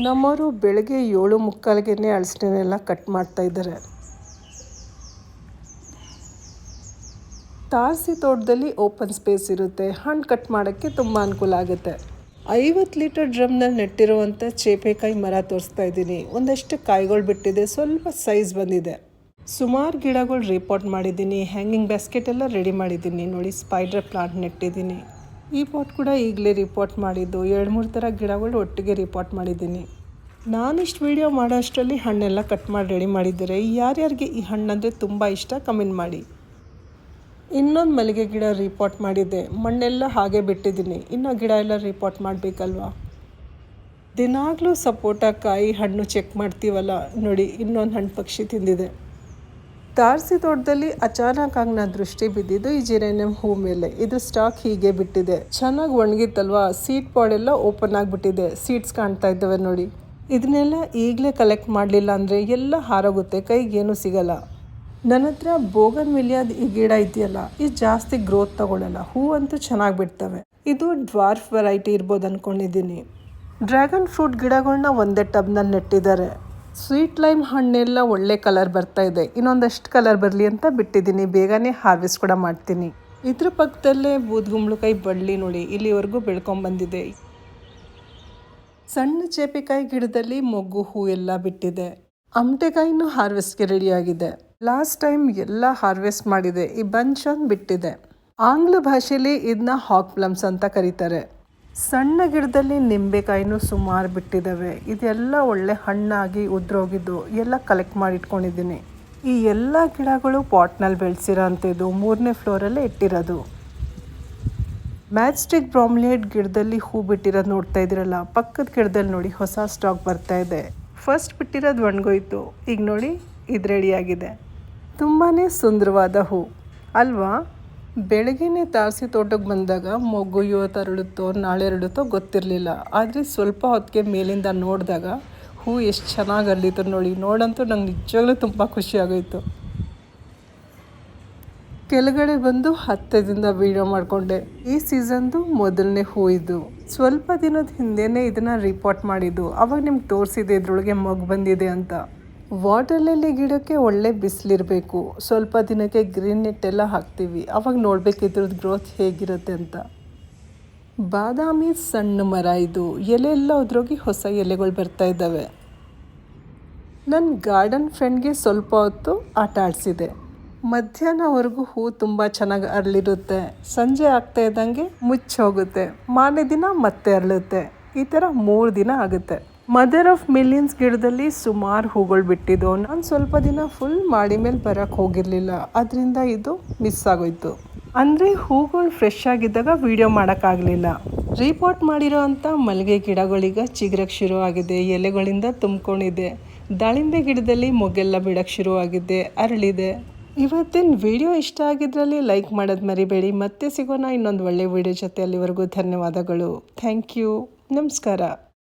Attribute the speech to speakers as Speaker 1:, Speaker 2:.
Speaker 1: ನಮ್ಮವರು ಬೆಳಗ್ಗೆ 7:45ಗೆ ಹಲಸಿನೆಲ್ಲ ಕಟ್ ಮಾಡ್ತಾ ಇದ್ದಾರೆ. ತಾರಸಿ ತೋಟದಲ್ಲಿ ಓಪನ್ ಸ್ಪೇಸ್ ಇರುತ್ತೆ, ಹಣ್ಣು ಕಟ್ ಮಾಡೋಕ್ಕೆ ತುಂಬ ಅನುಕೂಲ ಆಗುತ್ತೆ. 50 ಲೀಟರ್ ಡ್ರಮ್ನಲ್ಲಿ ನೆಟ್ಟಿರುವಂಥ ಚೇಪೆಕಾಯಿ ಮರ ತೋರಿಸ್ತಾ ಇದ್ದೀನಿ. ಒಂದಷ್ಟು ಕಾಯಿಗಳು ಬಿಟ್ಟಿದೆ, ಸ್ವಲ್ಪ ಸೈಜ್ ಬಂದಿದೆ. ಸುಮಾರು ಗಿಡಗಳು ರಿಪೋರ್ಟ್ ಮಾಡಿದ್ದೀನಿ. ಹ್ಯಾಂಗಿಂಗ್ ಬ್ಯಾಸ್ಕೆಟ್ ಎಲ್ಲ ರೆಡಿ ಮಾಡಿದ್ದೀನಿ. ನೋಡಿ, ಸ್ಪೈಡರ್ ಪ್ಲಾಂಟ್ ನೆಟ್ಟಿದ್ದೀನಿ. ಈ ಪಾಟ್ ಕೂಡ ಈಗಲೇ ರಿಪೋರ್ಟ್ ಮಾಡಿದ್ದು. 2-3 ಥರ ಗಿಡಗಳು ಒಟ್ಟಿಗೆ ರಿಪೋರ್ಟ್ ಮಾಡಿದ್ದೀನಿ. ನಾನಿಷ್ಟು ವೀಡಿಯೋ ಮಾಡೋ ಅಷ್ಟರಲ್ಲಿ ಹಣ್ಣೆಲ್ಲ ಕಟ್ ಮಾಡಿ ರೆಡಿ ಮಾಡಿದ್ದಾರೆ. ಯಾರ್ಯಾರಿಗೆ ಈ ಹಣ್ಣಂದರೆ ತುಂಬ ಇಷ್ಟ ಕಮೆಂಟ್ ಮಾಡಿ. ಇನ್ನೊಂದು ಮಲ್ಲಿಗೆ ಗಿಡ ರಿಪೋರ್ಟ್ ಮಾಡಿದ್ದೆ, ಮಣ್ಣೆಲ್ಲ ಹಾಗೆ ಬಿಟ್ಟಿದ್ದೀನಿ. ಇನ್ನೂ ಗಿಡ ಎಲ್ಲ ರಿಪೋರ್ಟ್ ಮಾಡಬೇಕಲ್ವ. ದಿನಾಗಲೂ ಸಪೋಟ ಕಾಯಿ ಹಣ್ಣು ಚೆಕ್ ಮಾಡ್ತೀವಲ್ಲ, ನೋಡಿ ಇನ್ನೊಂದು ಹಣ್ಣು ಪಕ್ಷಿ ತಿಂದಿದೆ. ತಾರಸಿ ತೋಟದಲ್ಲಿ ಅಚಾನಕ್ ಆಗಿ ನನ್ನ ದೃಷ್ಟಿ ಬಿದ್ದಿದ್ದು ಈ ಜಿರೇನಿಯಂ ಹೂ ಮೇಲೆ. ಇದು ಸ್ಟಾಕ್ ಹೀಗೆ ಬಿಟ್ಟಿದೆ. ಚೆನ್ನಾಗಿ ಒಣಗಿತ್ತಲ್ವಾ, ಸೀಡ್ ಪಾಡ್ ಎಲ್ಲ ಓಪನ್ ಆಗಿಬಿಟ್ಟಿದೆ. ಸೀಡ್ಸ್ ಕಾಣ್ತಾ ಇದ್ದಾವೆ ನೋಡಿ. ಇದನ್ನೆಲ್ಲ ಈಗಲೇ ಕಲೆಕ್ಟ್ ಮಾಡಲಿಲ್ಲ ಅಂದರೆ ಎಲ್ಲ ಹಾರೋಗುತ್ತೆ, ಕೈಗೇನು ಸಿಗಲ್ಲ. ನನ್ನ ಹತ್ರ ಬೋಗನ್ ವಿಲಿಯಾದ ಈ ಗಿಡ ಇದೆಯಲ್ಲ, ಇದು ಜಾಸ್ತಿ ಗ್ರೋತ್ ತಗೊಳ್ಳಲ್ಲ. ಹೂ ಅಂತೂ ಚೆನ್ನಾಗಿ ಬಿಡ್ತವೆ. ಇದು ಡ್ವಾರ್ಫ್ ವೆರೈಟಿ ಇರ್ಬೋದು ಅಂದ್ಕೊಂಡಿದ್ದೀನಿ. ಡ್ರ್ಯಾಗನ್ ಫ್ರೂಟ್ ಗಿಡಗಳನ್ನ ಒಂದೇ ಟಬ್ನಲ್ಲಿ ನೆಟ್ಟಿದ್ದಾರೆ. ಸ್ವೀಟ್ ಲೈಮ್ ಹಣ್ಣೆಲ್ಲ ಒಳ್ಳೆ ಕಲರ್ ಬರ್ತಾ ಇದೆ. ಇನ್ನೊಂದಷ್ಟು ಕಲರ್ ಬರಲಿ ಅಂತ ಬಿಟ್ಟಿದ್ದೀನಿ. ಬೇಗನೆ ಹಾರ್ವೆಸ್ಟ್ ಕೂಡ ಮಾಡ್ತೀನಿ. ಇದ್ರ ಪಕ್ಕದಲ್ಲೇ ಬೂದ್ಗುಂಬಳಕಾಯಿ ಬಳ್ಳಿ ನೋಡಿ, ಇಲ್ಲಿವರೆಗೂ ಬೆಳ್ಕೊಂಬಂದಿದೆ. ಸಣ್ಣ ಚೇಪೆಕಾಯಿ ಗಿಡದಲ್ಲಿ ಮೊಗ್ಗು ಹೂ ಎಲ್ಲ ಬಿಟ್ಟಿದೆ. ಅಮಟೆಕಾಯಿನೂ ಹಾರ್ವೆಸ್ಟ್ಗೆ ರೆಡಿಯಾಗಿದೆ. ಲಾಸ್ಟ್ ಟೈಮ್ ಎಲ್ಲ ಹಾರ್ವೆಸ್ಟ್ ಮಾಡಿದೆ. ಈ ಬಂಚ್ ಒಂದು ಬಿಟ್ಟಿದೆ. ಆಂಗ್ಲ ಭಾಷೆಯಲ್ಲಿ ಇದನ್ನ ಹಾಕ್ ಪ್ಲಮ್ಸ್ ಅಂತ ಕರೀತಾರೆ. ಸಣ್ಣ ಗಿಡದಲ್ಲಿ ನಿಂಬೆಕಾಯಿನೂ ಸುಮಾರು ಬಿಟ್ಟಿದ್ದಾವೆ. ಇದೆಲ್ಲ ಒಳ್ಳೆ ಹಣ್ಣಾಗಿ ಉದ್ರೋಗಿದ್ದು ಎಲ್ಲ ಕಲೆಕ್ಟ್ ಮಾಡಿ ಇಟ್ಕೊಂಡಿದ್ದೀನಿ. ಈ ಎಲ್ಲ ಗಿಡಗಳು ಪಾಟ್ನಲ್ಲಿ ಬೆಳೆಸಿರೋ ಅಂಥದ್ದು 3ನೇ ಫ್ಲೋರಲ್ಲೇ ಇಟ್ಟಿರೋದು. ಮ್ಯಾಚ್ ಸ್ಟಿಕ್ ಬ್ರಾಮ್ಲಿಯೇಟ್ ಗಿಡದಲ್ಲಿ ಹೂ ಬಿಟ್ಟಿರೋದು ನೋಡ್ತಾ ಇದ್ದೀರಲ್ಲ, ಪಕ್ಕದ ಗಿಡದಲ್ಲಿ ನೋಡಿ ಹೊಸ ಸ್ಟಾಕ್ ಬರ್ತಾ ಇದೆ. ಫಸ್ಟ್ ಬಿಟ್ಟಿರೋದು ಒಣಗೋಯ್ತು, ಈಗ ನೋಡಿ ಇದು ರೆಡಿಯಾಗಿದೆ. ತುಂಬಾ ಸುಂದರವಾದ ಹೂ ಅಲ್ವಾ. ಬೆಳಗ್ಗೆನೇ ತಾರಸಿ ತೋಟಕ್ಕೆ ಬಂದಾಗ ಮೊಗ್ಗು ಇವತ್ತು ಅರಳುತ್ತೋ ನಾಳೆ ಅರಳುತ್ತೋ ಗೊತ್ತಿರಲಿಲ್ಲ. ಆದರೆ ಸ್ವಲ್ಪ ಹೊತ್ತಿಗೆ ಮೇಲಿಂದ ನೋಡಿದಾಗ ಹೂ ಎಷ್ಟು ಚೆನ್ನಾಗಿ ಅರಳಿತು ನೋಡಿ. ನೋಡಂತೂ ನಂಗೆ ನಿಜವಾಗ್ಲೂ ತುಂಬ ಖುಷಿ ಆಗೋಯಿತು. ಕೆಳಗಡೆ ಬಂದು ಹತ್ತದಿಂದ ವೀಡಿಯೋ ಮಾಡಿಕೊಂಡೆ. ಈ ಸೀಸನ್ದು ಮೊದಲನೇ ಹೂ ಇದು. ಸ್ವಲ್ಪ ದಿನದ ಹಿಂದೆನೇ ಇದನ್ನು ರಿಪೋರ್ಟ್ ಮಾಡಿದ್ದು. ಅವಾಗ ನಿಮ್ಗೆ ತೋರಿಸಿದೆ ಇದ್ರೊಳಗೆ ಮೊಗ್ಗು ಬಂದಿದೆ ಅಂತ. ವಾಟರ್ ಲಿಲ್ಲಿ ಗಿಡಕ್ಕೆ ಒಳ್ಳೆ ಬಿಸಿಲಿರಬೇಕು. ಸ್ವಲ್ಪ ದಿನಕ್ಕೆ ಗ್ರೀನ್ ನೆಟ್ ಎಲ್ಲ ಹಾಕ್ತೀವಿ, ಅವಾಗ ನೋಡಬೇಕು ಇದ್ರದ್ದು ಗ್ರೋತ್ ಹೇಗಿರುತ್ತೆ ಅಂತ. ಬಾದಾಮಿ ಸಣ್ಣ ಮರ ಇದು. ಎಲೆ ಎಲ್ಲ ಉದ್ರೋಗಿ ಹೊಸ ಎಲೆಗಳು ಬರ್ತಾ ಇದ್ದಾವೆ. ನನ್ನ ಗಾರ್ಡನ್ ಫ್ರೆಂಡ್ಗೆ ಸ್ವಲ್ಪ ಹೊತ್ತು ಆಟ ಆಡಿಸಿದೆ. ಮಧ್ಯಾಹ್ನವರೆಗೂ ಹೂ ತುಂಬ ಚೆನ್ನಾಗಿ ಅರಳಿರುತ್ತೆ. ಸಂಜೆ ಆಗ್ತಾ ಇದ್ದಂಗೆ ಮುಚ್ಚೋಗುತ್ತೆ. ಮಾರನೇ ದಿನ ಮತ್ತೆ ಅರಳುತ್ತೆ. ಈ ಥರ 3 ದಿನ ಆಗುತ್ತೆ. ಮದರ್ ಆಫ್ ಮಿಲಿಯನ್ಸ್ ಗಿಡದಲ್ಲಿ ಸುಮಾರು ಹೂಗಳು ಬಿಟ್ಟಿದ್ದು. ನಾನು ಸ್ವಲ್ಪ ದಿನ ಫುಲ್ ಮಾಡಿ ಮೇಲೆ ಬರೋಕ್ಕೆ ಹೋಗಿರಲಿಲ್ಲ, ಅದರಿಂದ ಇದು ಮಿಸ್ ಆಗೋಯ್ತು. ಅಂದರೆ ಹೂಗಳು ಫ್ರೆಶ್ ಆಗಿದ್ದಾಗ ವೀಡಿಯೋ ಮಾಡೋಕ್ಕಾಗಲಿಲ್ಲ. ರಿಪೋರ್ಟ್ ಮಾಡಿರೋ ಅಂಥ ಮಲ್ಲಿಗೆ ಗಿಡಗಳೀಗ ಚಿಗುರಕ್ಕೆ ಶುರುವಾಗಿದೆ. ಎಲೆಗಳಿಂದ ತುಂಬಿಕೊಂಡಿದೆ. ದಾಳಿಂಬೆ ಗಿಡದಲ್ಲಿ ಮೊಗ್ಗೆಲ್ಲ ಬಿಡೋಕ್ಕೆ ಶುರುವಾಗಿದೆ, ಅರಳಿದೆ. ಇವತ್ತಿನ ವಿಡಿಯೋ ಇಷ್ಟ ಆಗಿದ್ರಲ್ಲಿ ಲೈಕ್ ಮಾಡೋದು ಮರಿಬೇಡಿ. ಮತ್ತೆ ಸಿಗೋಣ ಇನ್ನೊಂದು ಒಳ್ಳೆ ವಿಡಿಯೋ ಜೊತೆ. ಅಲ್ಲಿವರೆಗೂ ಧನ್ಯವಾದಗಳು. Thank you. ನಮಸ್ಕಾರ.